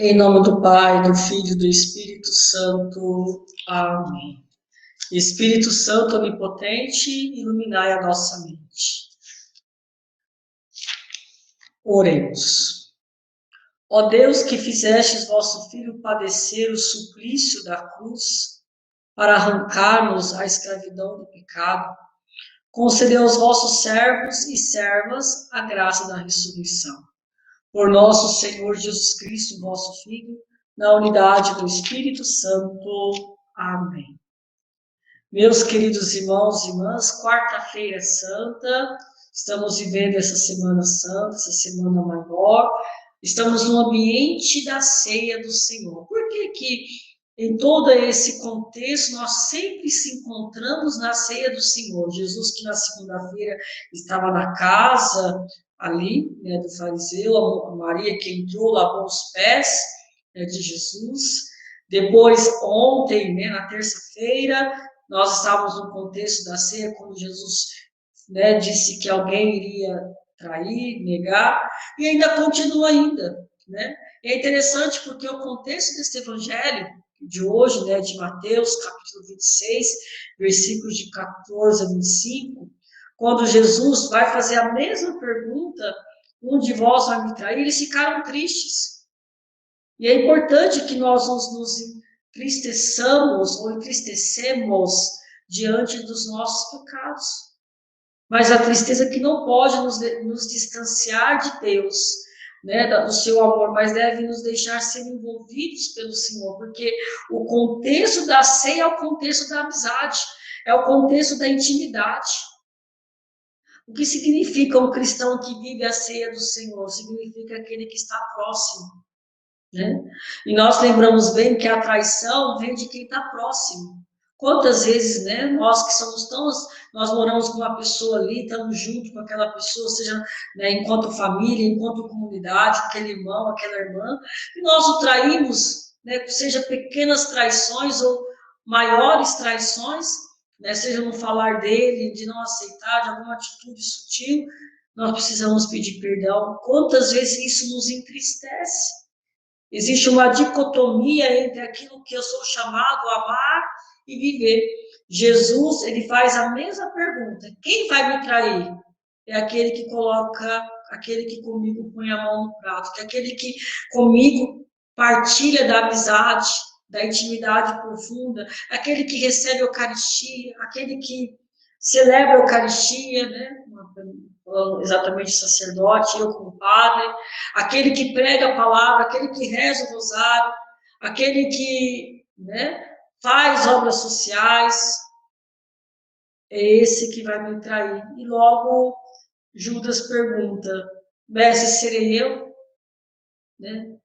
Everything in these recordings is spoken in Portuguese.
Em nome do Pai, do Filho e do Espírito Santo. Amém. Espírito Santo onipotente, iluminai a nossa mente. Oremos. Ó Deus, que fizestes vosso Filho padecer o suplício da cruz, para arrancar-nos a escravidão do pecado, concedeu aos vossos servos e servas a graça da ressurreição. Por nosso Senhor Jesus Cristo, vosso Filho, na unidade do Espírito Santo. Amém. Meus queridos irmãos e irmãs, quarta-feira santa, estamos vivendo essa Semana Santa, essa Semana Maior, estamos no ambiente da ceia do Senhor. Por que em todo esse contexto nós sempre se encontramos na ceia do Senhor? Jesus, que na segunda-feira estava na casa ali, né, do fariseu, a Maria que entrou, lavou os pés, né, de Jesus. Depois, ontem, né, na terça-feira, nós estávamos no contexto da ceia, quando Jesus, né, disse que alguém iria trair, negar, e ainda continua ainda, né? É interessante porque o contexto desse evangelho de hoje, né, de Mateus, capítulo 26, versículos de 14 a 25, quando Jesus vai fazer a mesma pergunta, um de vós vai me trair, eles ficaram tristes. E é importante que nós nos entristeçamos ou entristecemos diante dos nossos pecados. Mas a tristeza que não pode nos distanciar de Deus, né, do seu amor, mas deve nos deixar ser envolvidos pelo Senhor, porque o contexto da ceia é o contexto da amizade, é o contexto da intimidade. O que significa um cristão que vive a ceia do Senhor? Significa aquele que está próximo, né? E nós lembramos bem que a traição vem de quem está próximo. Quantas vezes, né, nós que somos tão, nós moramos com uma pessoa ali, estamos junto com aquela pessoa, seja, né, enquanto família, enquanto comunidade, aquele irmão, aquela irmã, e nós o traímos, né, seja pequenas traições ou maiores traições, né, seja no falar dele, de não aceitar, de alguma atitude sutil, nós precisamos pedir perdão. Quantas vezes isso nos entristece? Existe uma dicotomia entre aquilo que eu sou chamado a amar e viver. Jesus, ele faz a mesma pergunta: quem vai me trair? É aquele que coloca, aquele que comigo põe a mão no prato, que é aquele que comigo partilha da amizade, da intimidade profunda, aquele que recebe a Eucaristia, aquele que celebra a Eucaristia, né? Exatamente sacerdote, eu como padre, aquele que prega a palavra, aquele que reza o rosário, aquele que, né, faz obras sociais, é esse que vai me trair. E logo Judas pergunta: mestre, serei eu? Né?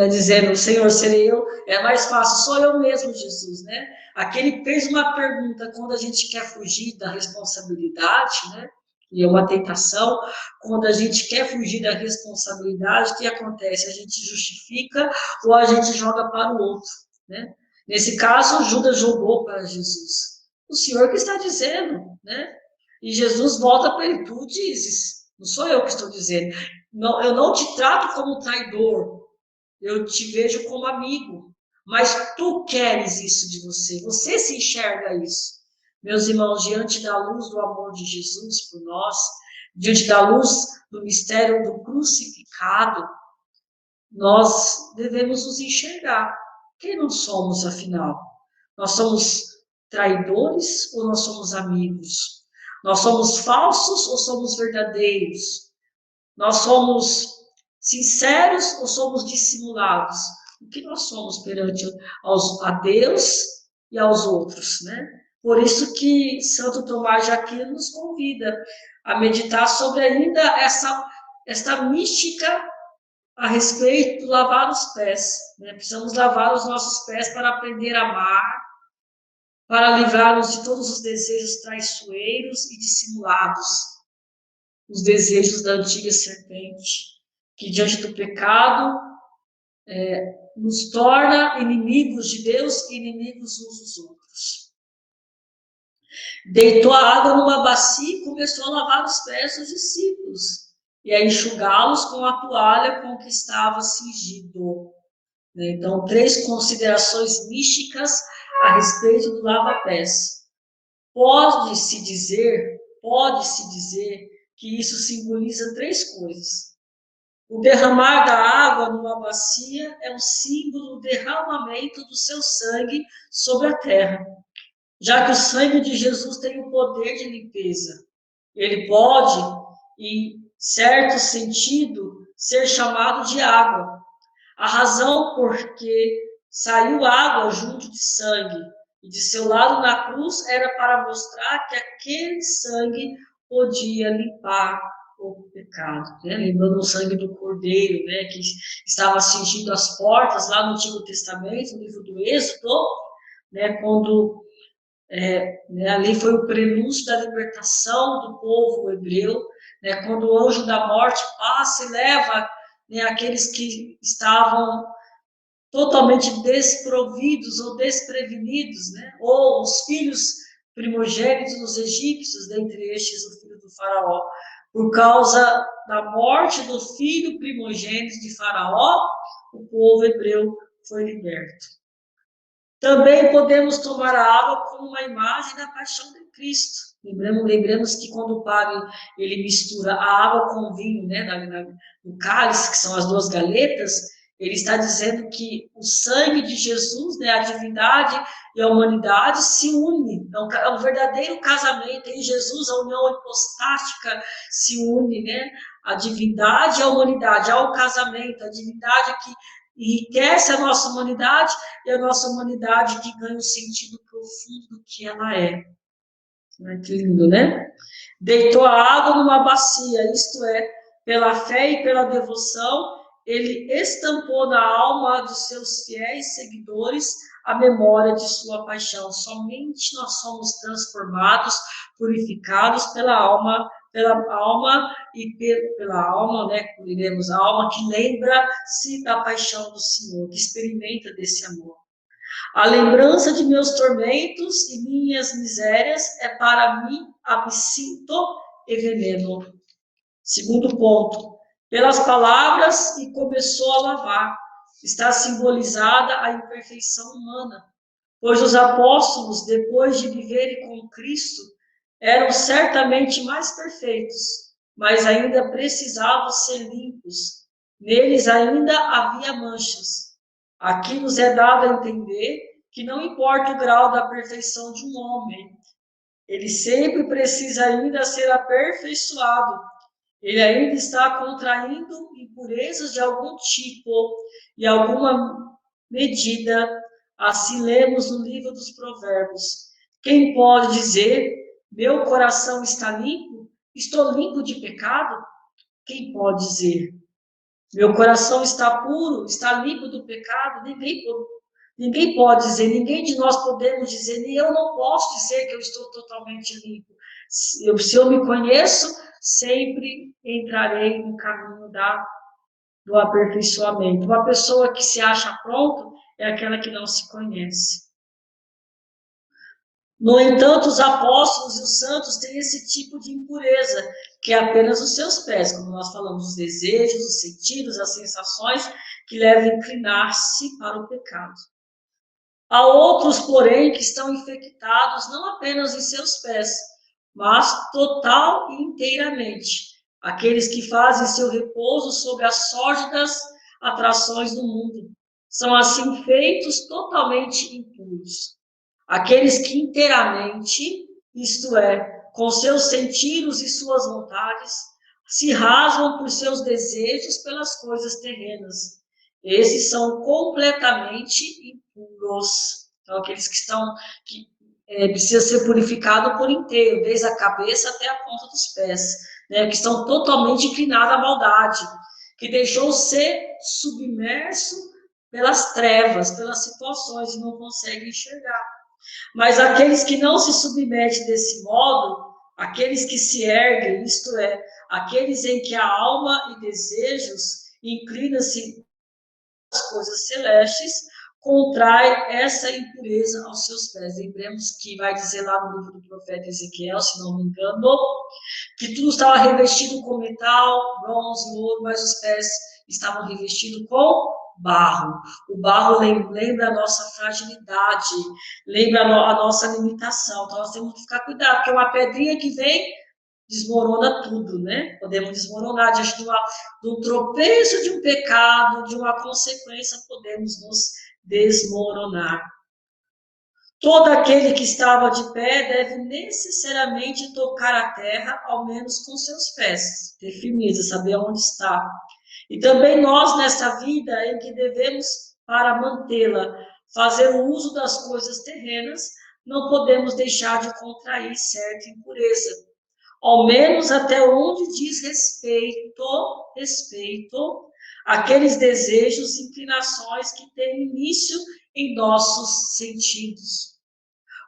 Dizendo, Senhor, serei eu? É mais fácil, sou eu mesmo, Jesus, né? Aquele fez uma pergunta quando a gente quer fugir da responsabilidade, né? E é uma tentação, quando a gente quer fugir da responsabilidade, o que acontece? A gente justifica ou a gente joga para o outro, né? Nesse caso, Judas jogou para Jesus. O Senhor que está dizendo, né? E Jesus volta para ele, tu dizes, não sou eu que estou dizendo. Não, eu não te trato como traidor, eu te vejo como amigo, mas tu queres isso de você, você se enxerga isso. Meus irmãos, diante da luz do amor de Jesus por nós, diante da luz do mistério do crucificado, nós devemos nos enxergar. Quem não somos, afinal? Nós somos traidores ou nós somos amigos? Nós somos falsos ou somos verdadeiros? Nós somos sinceros ou somos dissimulados? O que nós somos perante a Deus e aos outros, né? Por isso que Santo Tomás de Aquino nos convida a meditar sobre ainda esta mística a respeito do lavar os pés, né? Precisamos lavar os nossos pés para aprender a amar, para livrar-nos de todos os desejos traiçoeiros e dissimulados, os desejos da antiga serpente, que diante do pecado nos torna inimigos de Deus e inimigos uns dos outros. Deitou a água numa bacia e começou a lavar os pés dos discípulos. e a enxugá-los com a toalha com que estava cingido. Então, 3 considerações místicas a respeito do lava-pés. Pode-se dizer que isso simboliza 3 coisas. O derramar da água numa bacia é um símbolo do derramamento do seu sangue sobre a terra, já que o sangue de Jesus tem o poder de limpeza. Ele pode, em certo sentido, ser chamado de água. A razão por que saiu água junto de sangue e de seu lado na cruz era para mostrar que aquele sangue podia limpar o pecado, né? Lembrando o sangue do Cordeiro, né? Que estava cingindo as portas lá no Antigo Testamento, no livro do Êxodo, né? Quando ali foi o prenúncio da libertação do povo hebreu, né? Quando o anjo da morte passa e leva, né, aqueles que estavam totalmente desprovidos ou desprevenidos, né? Ou os filhos primogênitos dos egípcios, dentre estes o filho do faraó. Por causa da morte do filho primogênito de Faraó, o povo hebreu foi liberto. Também podemos tomar a água como uma imagem da paixão de Cristo. Lembremos que quando o padre ele mistura a água com o vinho, né, no cálice, que são as 2 galetas, ele está dizendo que o sangue de Jesus, né, a divindade e a humanidade se unem. É um verdadeiro casamento. Em Jesus, a união hipostática se une, né? A divindade e a humanidade. Há o casamento, a divindade que enriquece a nossa humanidade e a nossa humanidade que ganha um sentido profundo do que ela é. Que lindo, né? Deitou a água numa bacia, isto é, pela fé e pela devoção, ele estampou na alma dos seus fiéis seguidores a memória de sua paixão. Somente nós somos transformados, purificados pela alma e pela alma, né? Diremos a alma que lembra-se da paixão do Senhor, que experimenta desse amor. A lembrança de meus tormentos e minhas misérias é para mim absinto e veneno. Segundo ponto, pelas palavras e começou a lavar. Está simbolizada a imperfeição humana, pois os apóstolos, depois de viverem com Cristo, eram certamente mais perfeitos, mas ainda precisavam ser limpos. Neles ainda havia manchas. Aqui nos é dado a entender que não importa o grau da perfeição de um homem, ele sempre precisa ainda ser aperfeiçoado. Ele ainda está contraindo impurezas de algum tipo e alguma medida. Assim lemos no livro dos Provérbios. Quem pode dizer, meu coração está limpo? Estou limpo de pecado? Quem pode dizer? Meu coração está puro, está limpo do pecado? Ninguém pode dizer, ninguém de nós podemos dizer, nem eu não posso dizer que eu estou totalmente limpo. Se eu me conheço, sempre entrarei no caminho do aperfeiçoamento. Uma pessoa que se acha pronta é aquela que não se conhece. No entanto, os apóstolos e os santos têm esse tipo de impureza, que é apenas os seus pés, como nós falamos, os desejos, os sentidos, as sensações que levam a inclinar-se para o pecado. Há outros, porém, que estão infectados não apenas em seus pés, mas total e inteiramente. Aqueles que fazem seu repouso sob as sórdidas atrações do mundo. São assim feitos totalmente impuros. Aqueles que inteiramente, isto é, com seus sentidos e suas vontades, se rasgam por seus desejos pelas coisas terrenas. Esses são completamente impuros. Então, aqueles que precisa ser purificado por inteiro, desde a cabeça até a ponta dos pés, né? Que estão totalmente inclinados à maldade, que deixou ser submerso pelas trevas, pelas situações e não consegue enxergar. Mas aqueles que não se submetem desse modo, aqueles que se erguem, isto é, aqueles em que a alma e desejos inclinam-se às coisas celestes, contrai essa impureza aos seus pés. Lembremos que vai dizer lá no livro do profeta Ezequiel, se não me engano, que tudo estava revestido com metal, bronze, ouro, mas os pés estavam revestidos com barro. O barro lembra a nossa fragilidade, lembra a nossa limitação. Então, nós temos que ficar cuidado, porque uma pedrinha que vem desmorona tudo, né? Podemos desmoronar diante de um tropeço, de um pecado, de uma consequência, podemos nos desmoronar. Todo aquele que estava de pé deve necessariamente tocar a terra, ao menos com seus pés, ter firmeza, saber onde está. E também nós, nessa vida em que devemos, para mantê-la, fazer o uso das coisas terrenas, não podemos deixar de contrair certa impureza. Ao menos até onde diz respeito àqueles desejos e inclinações que têm início em nossos sentidos.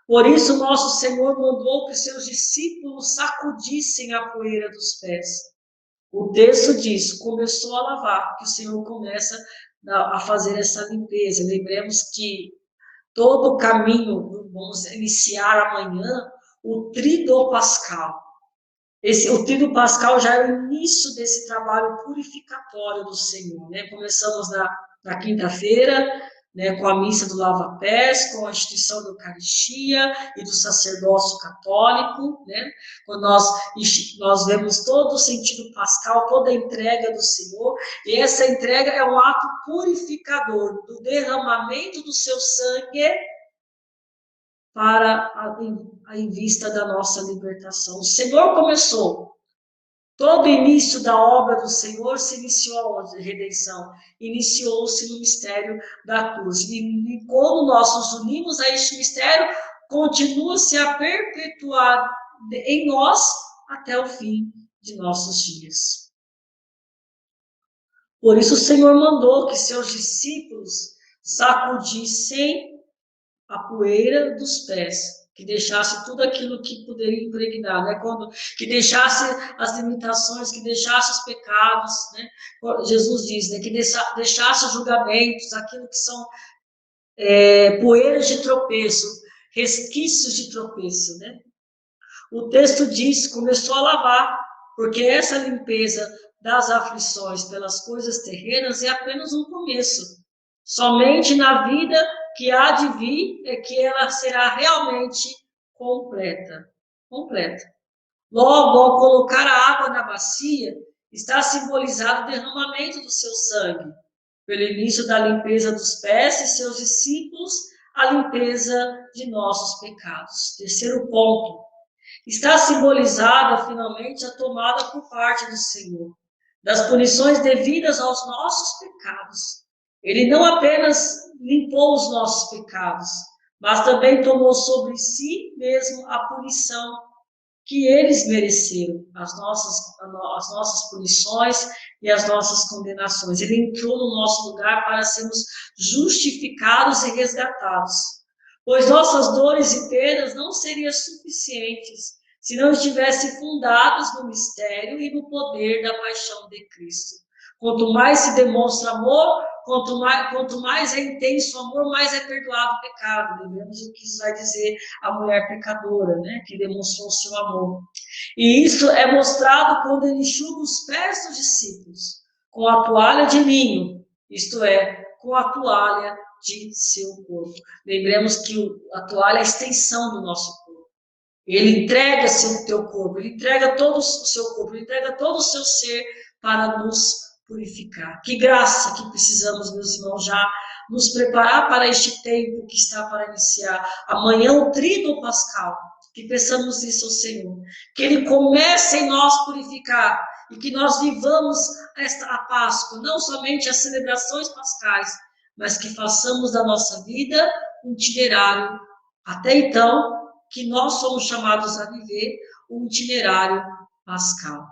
Por isso, nosso Senhor mandou que seus discípulos sacudissem a poeira dos pés. O texto diz, começou a lavar, que o Senhor começa a fazer essa limpeza. Lembremos que todo o caminho, vamos iniciar amanhã, o Tríduo Pascal. O Tríduo Pascal já é o início desse trabalho purificatório do Senhor, né? Começamos na quinta-feira, né, com a missa do lava-pés, com a instituição da Eucaristia e do sacerdócio católico, né? Quando nós vemos todo o sentido pascal, toda a entrega do Senhor, e essa entrega é um ato purificador do derramamento do seu sangue para em vista da nossa libertação. O Senhor começou. Todo o início da obra do Senhor se iniciou a redenção, iniciou-se no mistério da cruz. E quando nós nos unimos a este mistério, continua-se a perpetuar em nós até o fim de nossos dias. Por isso o Senhor mandou que seus discípulos sacudissem a poeira dos pés, que deixasse tudo aquilo que poderia impregnar, né? Que deixasse as limitações, que deixasse os pecados, né? Jesus diz, né? Que deixasse os julgamentos, aquilo que são poeiras de tropeço, resquícios de tropeço, né? O texto diz, começou a lavar, porque essa limpeza das aflições pelas coisas terrenas é apenas um começo. Somente na vida que há de vir é que ela será realmente completa. Logo, ao colocar a água na bacia, está simbolizado o derramamento do seu sangue. Pelo início da limpeza dos pés e seus discípulos, a limpeza de nossos pecados. Terceiro ponto. Está simbolizada, finalmente, a tomada por parte do Senhor das punições devidas aos nossos pecados. Ele não apenas limpou os nossos pecados, mas também tomou sobre si mesmo a punição que eles mereceram, as nossas punições e as nossas condenações. Ele entrou no nosso lugar para sermos justificados e resgatados, pois nossas dores e perdas não seriam suficientes se não estivessem fundados no mistério e no poder da paixão de Cristo. Quanto mais se demonstra amor, quanto mais é intenso o amor, mais é perdoado o pecado. Lembramos o que isso vai dizer a mulher pecadora, né? Que demonstrou o seu amor. E isso é mostrado quando ele enxuga os pés dos discípulos com a toalha de linho, isto é, com a toalha de seu corpo. Lembremos que a toalha é a extensão do nosso corpo. Ele entrega o teu corpo, ele entrega todo o seu corpo, ele entrega todo o seu ser para nos purificar. Que graça que precisamos, meus irmãos, já nos preparar para este tempo que está para iniciar. Amanhã o Tríduo Pascal, que peçamos isso ao Senhor. Que Ele comece em nós purificar e que nós vivamos a Páscoa, não somente as celebrações pascais, mas que façamos da nossa vida um itinerário, até então, que nós somos chamados a viver um itinerário pascal.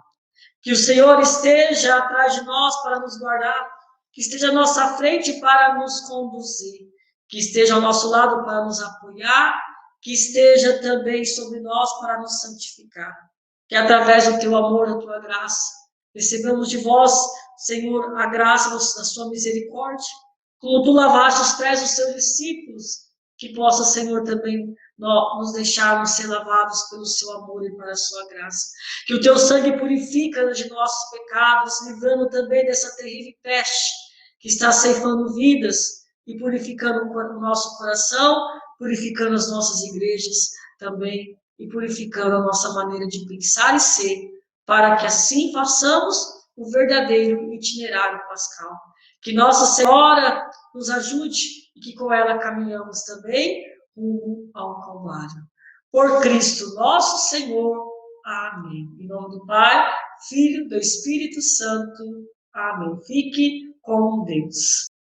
Que o Senhor esteja atrás de nós para nos guardar, que esteja à nossa frente para nos conduzir, que esteja ao nosso lado para nos apoiar, que esteja também sobre nós para nos santificar. Que através do teu amor, da tua graça, recebamos de vós, Senhor, a graça da sua misericórdia, como tu lavaste os pés dos teus discípulos, que possa, Senhor, também nos deixarmos ser lavados pelo seu amor e pela sua graça. Que o teu sangue purifica de nossos pecados, livrando também dessa terrível peste que está ceifando vidas e purificando o nosso coração, purificando as nossas igrejas também e purificando a nossa maneira de pensar e ser, para que assim façamos o verdadeiro itinerário pascal. Que Nossa Senhora nos ajude e que com ela caminhamos também rumo ao Calvário. Por Cristo nosso Senhor. Amém. Em nome do Pai, Filho, do Espírito Santo. Amém. Fique com Deus.